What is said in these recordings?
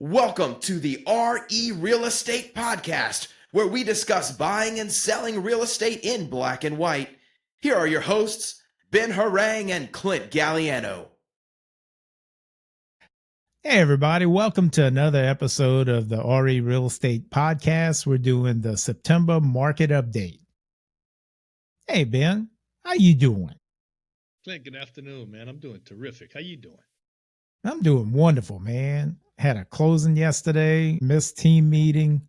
Welcome to the RE Real Estate Podcast, where we discuss buying and selling real estate in black and white. Here are your hosts, Ben Harang and Clint Galliano. Hey, everybody. Welcome to another episode of the RE Real Estate Podcast. We're doing the September market update. Hey, Ben, how you doing? Clint, good afternoon, man. I'm doing terrific. How you doing? I'm doing wonderful, man. Had a closing yesterday, missed team meeting.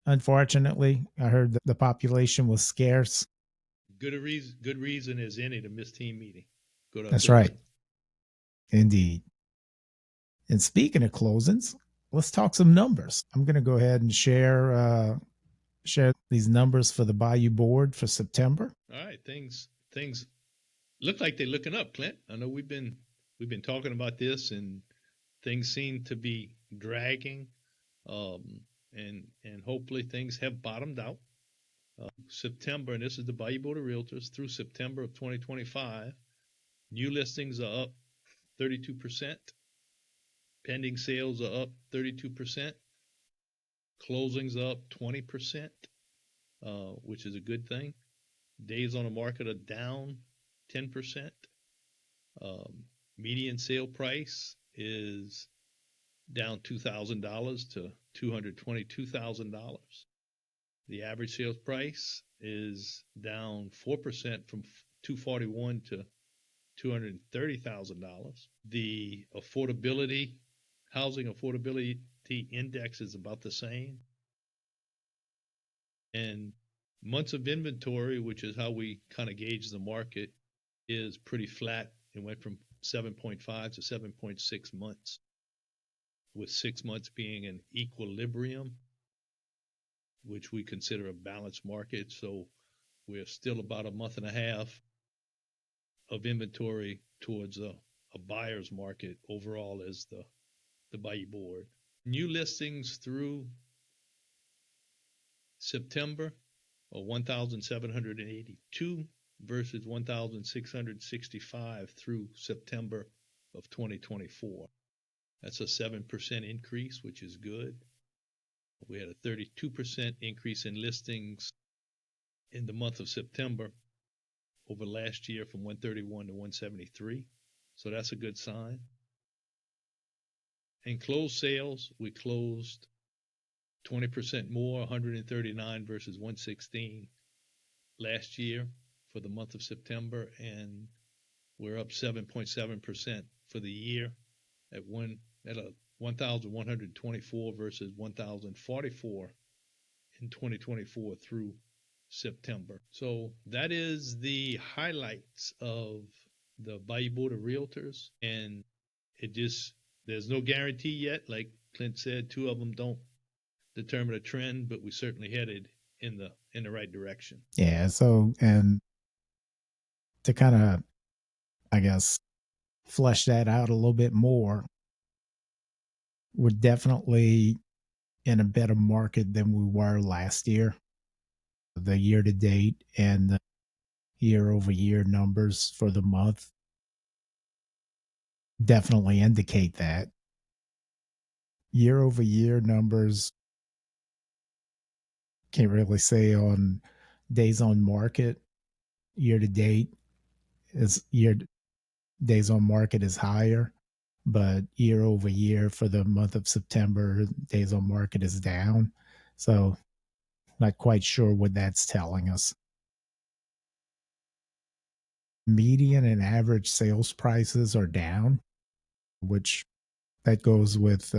Unfortunately, I heard that the population was scarce. Good reason as any to miss team meeting. That's right. Indeed. And speaking of closings, let's talk some numbers. I'm going to go ahead and share these numbers for the Bayou Board for September. All right, things look like they're looking up, Clint. I know we've been talking about this, and things seem to be dragging, and hopefully things have bottomed out. September, and this is the Bayou Board of Realtors through September of 2025. New listings are up 32%. Pending sales are up 32%. Closings are up 20%, which is a good thing. Days on the market are down 10%. Median sale price is down $2,000 to $222,000. The average sales price is down 4% from $241,000 to $230,000. The housing affordability index is about the same. And months of inventory, which is how we kind of gauge the market, is pretty flat. It went from 7.5 to 7.6 months, with 6 months being an equilibrium, which we consider a balanced market. So we're still about a month and a half of inventory towards a buyer's market overall as the Bayou Board. New listings through September are 1,782 versus 1,665 through September of 2024. That's a 7% increase, which is good. We had a 32% increase in listings in the month of September over last year from 131 to 173. So that's a good sign. In closed sales, we closed 20% more, 139 versus 116 last year for the month of September, and we're up 7.7% for the year at 1,124 versus 1,044 in 2024 through September. So that is the highlights of the Bayou Board of Realtors, and there's no guarantee yet. Like Clint said, two of them don't determine a trend, but we certainly headed in the right direction. Yeah. So, and to kind of, I guess, flesh that out a little bit more, we're definitely in a better market than we were last year. The year to date and the year over year numbers for the month definitely indicate that. Year over year numbers, can't really say on days on market. Year to date days on market is higher, but year over year for the month of September, days on market is down. So not quite sure what that's telling us. Median and average sales prices are down, which that goes with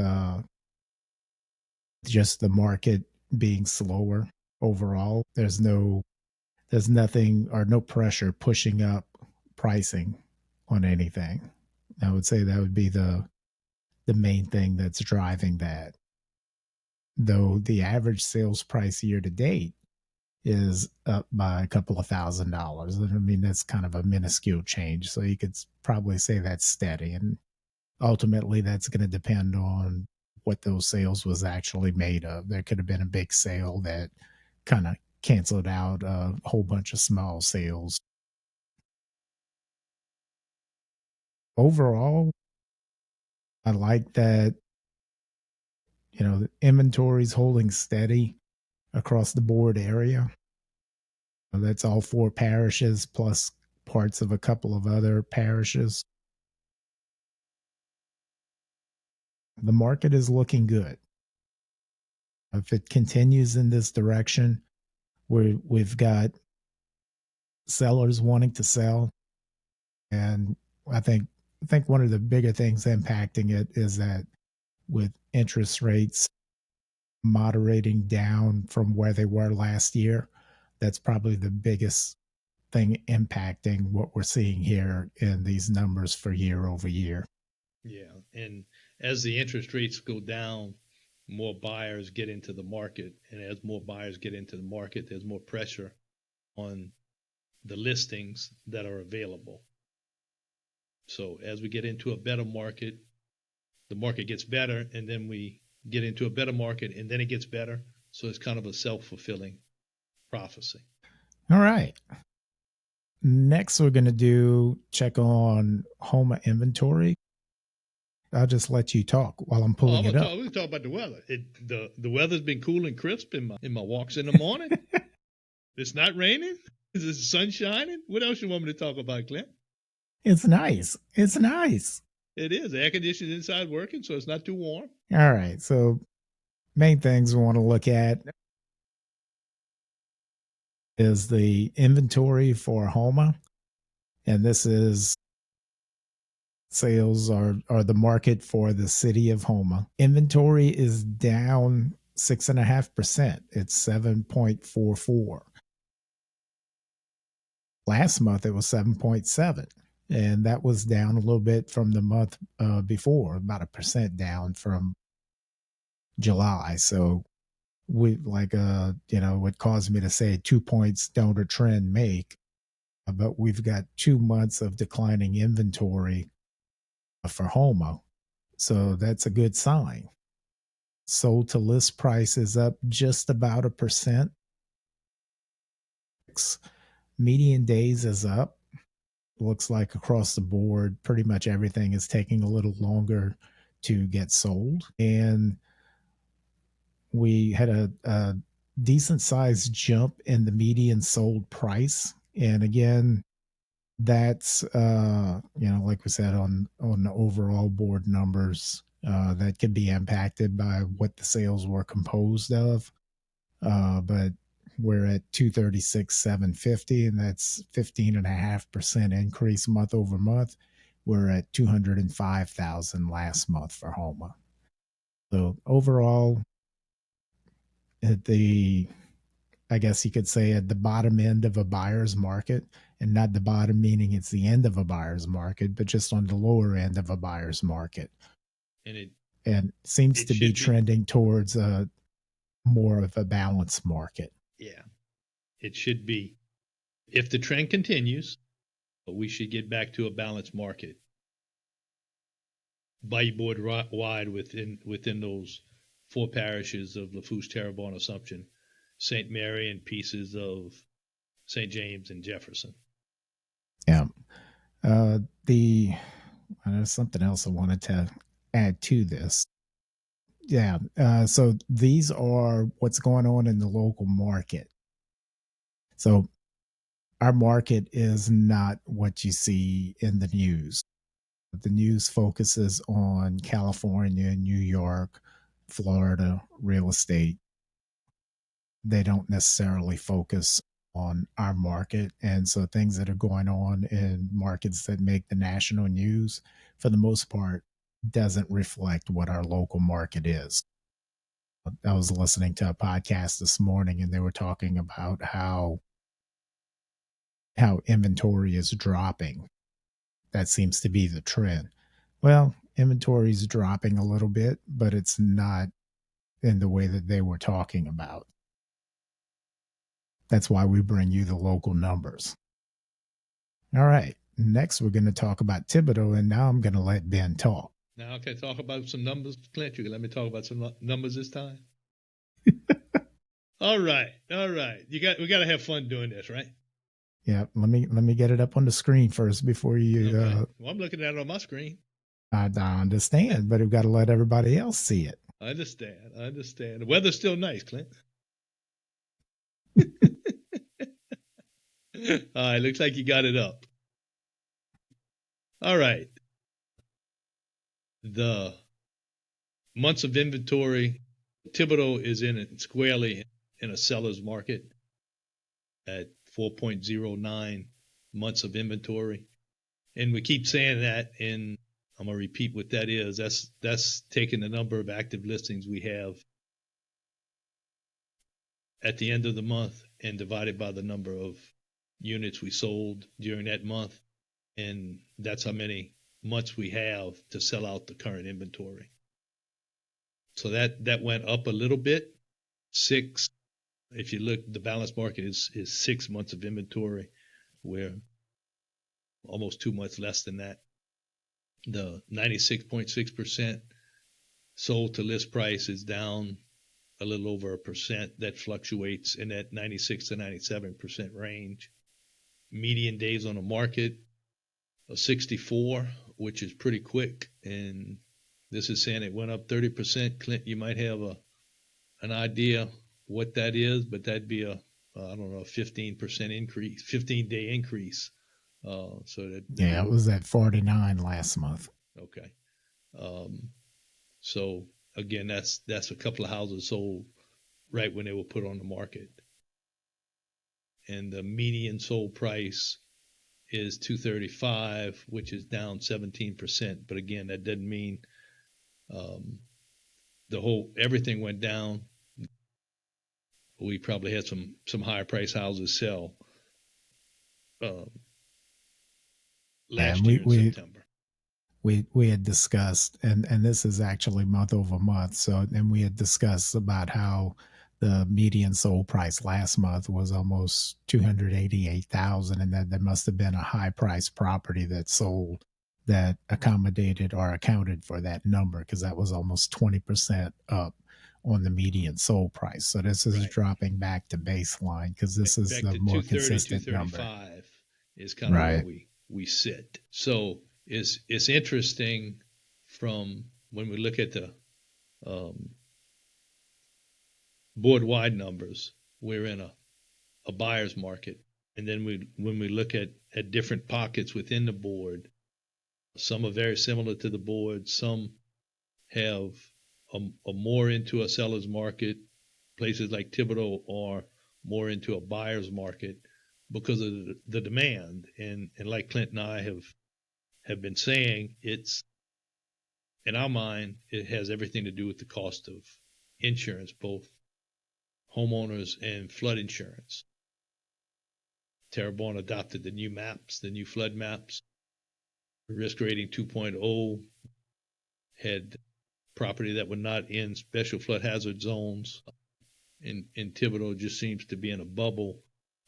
just the market being slower overall. There's nothing or no pressure pushing up pricing on anything. I would say that would be the main thing that's driving that. Though the average sales price year to date is up by a couple of $1,000s. I mean, that's kind of a minuscule change. So you could probably say that's steady. And ultimately, that's going to depend on what those sales was actually made of. There could have been a big sale that kind of canceled out a whole bunch of small sales. Overall, I like that the inventory's holding steady across the board area. That's all 4 parishes plus parts of a couple of other parishes. The market is looking good. If it continues in this direction, we've got sellers wanting to sell, and I think one of the bigger things impacting it is that with interest rates moderating down from where they were last year, that's probably the biggest thing impacting what we're seeing here in these numbers for year over year. Yeah, and as the interest rates go down, more buyers get into the market, and as more buyers get into the market, there's more pressure on the listings that are available. So as we get into a better market, the market gets better, and then we get into a better market, and then it gets better. So it's kind of a self-fulfilling prophecy. All right. Next, we're going to check on HOMA inventory. I'll just let you talk while I'm pulling it up. We're going to talk about the weather. The weather's been cool and crisp in my walks in the morning. It's not raining. Is the sun shining? What else you want me to talk about, Clint? It's nice. It's nice. It is. The air conditioning inside working, so it's not too warm. All right. So main things we want to look at is the inventory for HOMA. And this is sales are the market for the city of HOMA. Inventory is down 6.5%. It's 7.44. Last month it was 7.7, and that was down a little bit from the month before, about 1% down from July. So we what caused me to say 2 points don't a trend make, but we've got 2 months of declining inventory for HOMA. So that's a good sign. Sold to list price is up just about 1%. Median days is up. Looks like across the board, pretty much everything is taking a little longer to get sold. And we had a decent sized jump in the median sold price. And again, that's, like we said, on the overall board numbers, that could be impacted by what the sales were composed of. But we're at 236,750, and that's 15.5% increase month over month. We're at 205,000 last month for HOMA. So overall, I guess you could say at the bottom end of a buyer's market, and not the bottom meaning it's the end of a buyer's market, but just on the lower end of a buyer's market. And it seems to be trending towards more of a balanced market. Yeah, it should be. If the trend continues, we should get back to a balanced market. Bayou Board wide within those 4 parishes of Lafourche, Terrebonne, Assumption, St. Mary, and pieces of St. James and Jefferson. Yeah. There's something else I wanted to add to this. Yeah. So these are what's going on in the local market. So our market is not what you see in the news. The news focuses on California, New York, Florida real estate. They don't necessarily focus on our market. And so things that are going on in markets that make the national news, for the most part, doesn't reflect what our local market is. I was listening to a podcast this morning, and they were talking about how inventory is dropping. That seems to be the trend. Well, inventory is dropping a little bit, but it's not in the way that they were talking about. That's why we bring you the local numbers. All right. Next, we're going to talk about Thibodaux, and now I'm going to let Ben talk. Now I can talk about some numbers, Clint. You can let me talk about some numbers this time. All right. We got to have fun doing this, right? Yeah. Let me get it up on the screen first before you. Okay. Well, I'm looking at it on my screen. I understand, but we've got to let everybody else see it. I understand. The weather's still nice, Clint. All right, looks like you got it up. All right. The months of inventory, Thibodaux is in it squarely in a seller's market at 4.09 months of inventory. And we keep saying that, and I'm going to repeat what that is. That's taking the number of active listings we have at the end of the month and divided by the number of units we sold during that month. And that's how many months we have to sell out the current inventory. So that went up a little bit. If you look, the balanced market is 6 months of inventory. We're almost 2 months less than that. The 96.6% sold to list price is down a little over 1%. That fluctuates in that 96 to 97% range. Median days on the market of 64, which is pretty quick. And this is saying it went up 30%. Clint, you might have an idea what that is, but that'd be a 15% increase, 15-day increase. It was at 49 last month. Okay. So again, that's a couple of houses sold right when they were put on the market. And the median sold price is $235, which is down 17%. But again, that doesn't mean everything went down. We probably had some higher price houses sell last year in September. We had discussed, and this is actually month over month. So, and we had discussed about how the median sold price last month was almost 288,000, and that there must have been a high price property that sold that accommodated or accounted for that number, because that was almost 20% up on the median sold price. So this is dropping back to baseline, because this is the more consistent number. 235 is kind of where we sit. So it's interesting from when we look at the board-wide numbers, we're in a buyer's market. And then when we look at different pockets within the board, some are very similar to the board. Some have a more into a seller's market. Places like Thibodaux are more into a buyer's market because of the demand. And like Clint and I have been saying, it's, in our mind, it has everything to do with the cost of insurance, both homeowners and flood insurance. Terrebonne adopted the new maps, the new flood maps. Risk rating 2.0 had property that were not in special flood hazard zones. In Thibodaux just seems to be in a bubble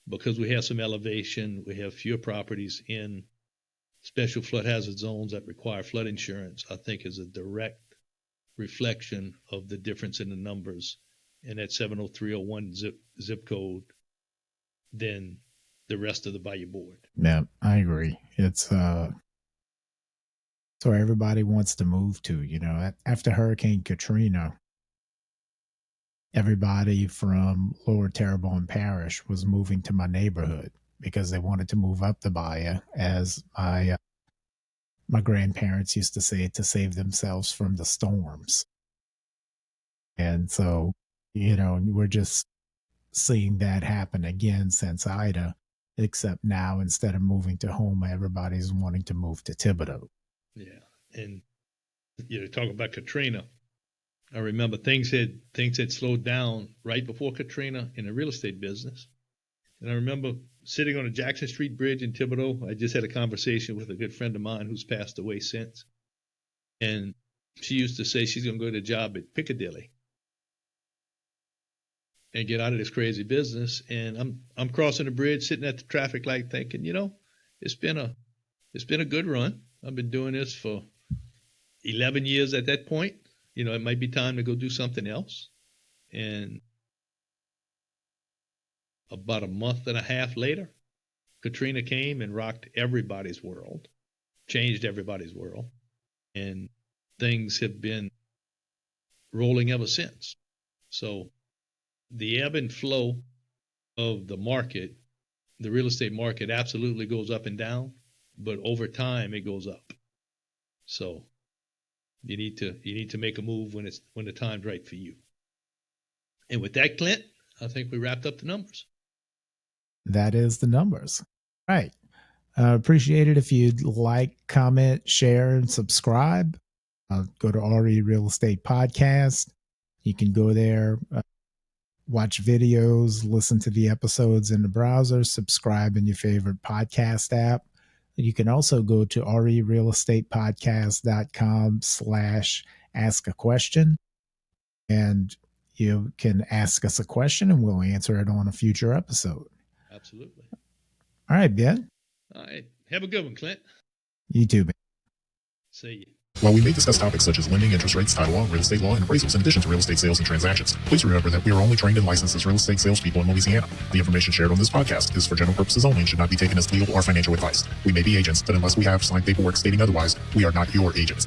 because we have some elevation. We have fewer properties in special flood hazard zones that require flood insurance. I think is a direct reflection of the difference in the numbers in that 70301 zip code than the rest of the Bayou Board. Yeah, I agree. It's so everybody wants to move to, after Hurricane Katrina, everybody from Lower Terrebonne Parish was moving to my neighborhood because they wanted to move up the bayou, as my grandparents used to say, to save themselves from the storms. And so, we're just seeing that happen again since Ida, except now instead of moving to Houma, everybody's wanting to move to Thibodaux. Yeah, and talk about Katrina. I remember things had slowed down right before Katrina in the real estate business, and I remember sitting on a Jackson Street bridge in Thibodaux. I just had a conversation with a good friend of mine who's passed away since, and she used to say she's going to go to a job at Piccadilly and get out of this crazy business. And I'm crossing the bridge, sitting at the traffic light, thinking, it's been a good run. I've been doing this for 11 years at that point. It might be time to go do something else. And about a month and a half later, Katrina came and rocked everybody's world, changed everybody's world. And things have been rolling ever since. So the ebb and flow of the market, the real estate market absolutely goes up and down, but over time it goes up. So you need to make a move when the time's right for you. And with that, Clint, I think we wrapped up the numbers. That is the numbers. All right. Appreciate it if you'd like, comment, share, and subscribe. Go to RE Real Estate Podcast. You can go there, watch videos, listen to the episodes in the browser, subscribe in your favorite podcast app. You can also go to rerealestatepodcast.com/ask a question. And you can ask us a question and we'll answer it on a future episode. Absolutely. All right, Ben. All right. Have a good one, Clint. You too, Ben. See you. While we may discuss topics such as lending, interest rates, title law, real estate law, and appraisals in addition to real estate sales and transactions, please remember that we are only trained and licensed as real estate salespeople in Louisiana. The information shared on this podcast is for general purposes only and should not be taken as legal or financial advice. We may be agents, but unless we have signed paperwork stating otherwise, we are not your agents.